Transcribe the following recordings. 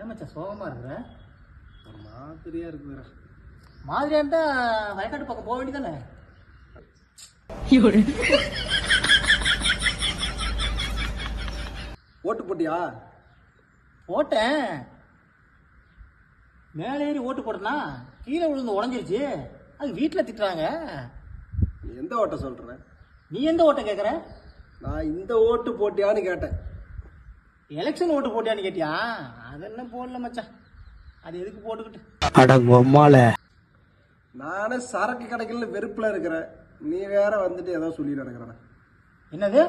ஏமாச்சா சோகமா இருக்கிற? ஒரு மாதிரியா இருக்குதுடா. மாதிரியா இருந்தா வயக்காட்டு பக்கம் போக வேண்டியதானே? ஓட்டு போட்டியா? போட்டேன். மேலே ஏறி ஓட்டு போட்டனா கீழே விழுந்து உடஞ்சிருச்சு. அது வீட்டில் திட்டுறாங்க. நீ எந்த ஓட்டை சொல்ற? நீ எந்த ஓட்டை கேட்குற? நான் இந்த ஓட்டு போட்டியான்னு கேட்டேன். எலெக்ஷன் ஓட்டு போட்டியான்னு கேட்டியா? அதெல்லாம் போடல மச்சான். அது எதுக்கு போட்டுக்கிட்டு? அட பொம்மால. நானே சரக்கு கடைகள்ல வெறுப்புல இருக்கிறேன். நீ வேற வந்துட்டு ஏதோ சொல்லி நடக்கிறேன். என்னது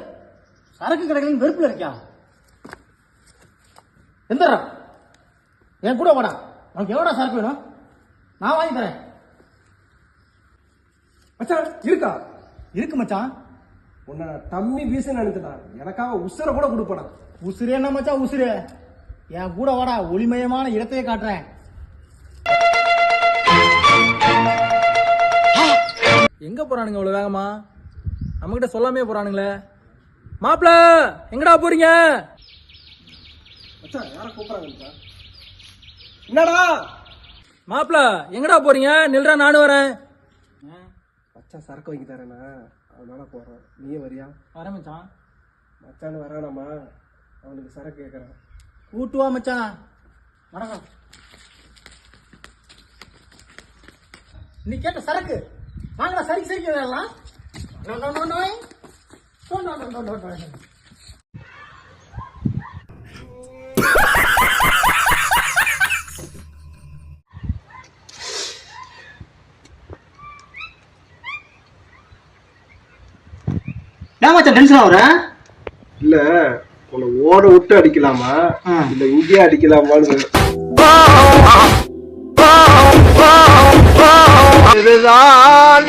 சரக்கு கடைகளின் வெறுப்புல இருக்கியா? எந்தரா என் கூட வாடா. உனக்கு எவ்வளோ சரக்கு வேணும்? நான் வாங்கி தரேன். மச்சான் இருக்கா? இருக்கு மச்சான். உன்னை தம்மி வீச நினைச்சதா? எனக்காக உசுரை கூட கொடுப்படா. உசுறு என்ன மச்சான் உசுறு? என் கூட வாடா, ஒளிமயமான இடத்தையே காட்டுறேன். எங்க போறானுங்க இவ்வளவு வேகமா? நம்ம கிட்ட சொல்லாமே போறானுங்களே. மாப்பிள எங்கடா போறீங்க? மச்சான் யார கூப்பிடுறாங்க? என்னடா மாப்பிள எங்கடா போறீங்க? நில்றா நானும் வரேன். மச்சான் சரக்கு வாங்கி தரேனா, அதனால போறேன். நீயே வரியா? வரேன் மச்சான். மச்சான் வரானாமா? அவனுக்கு சரக்கு கேட்கறான். கூட்டு வா மச்சான். வணக்கம். நீ கேட்ட சரக்கு வாங்கடா. சரி சரி வரலாம். டென்ஷன் ஆகுற? இல்ல உன்னை ஓட விட்டு அடிக்கலாமா இல்ல இங்கேயே அடிக்கலாமான்னு. இதுதான்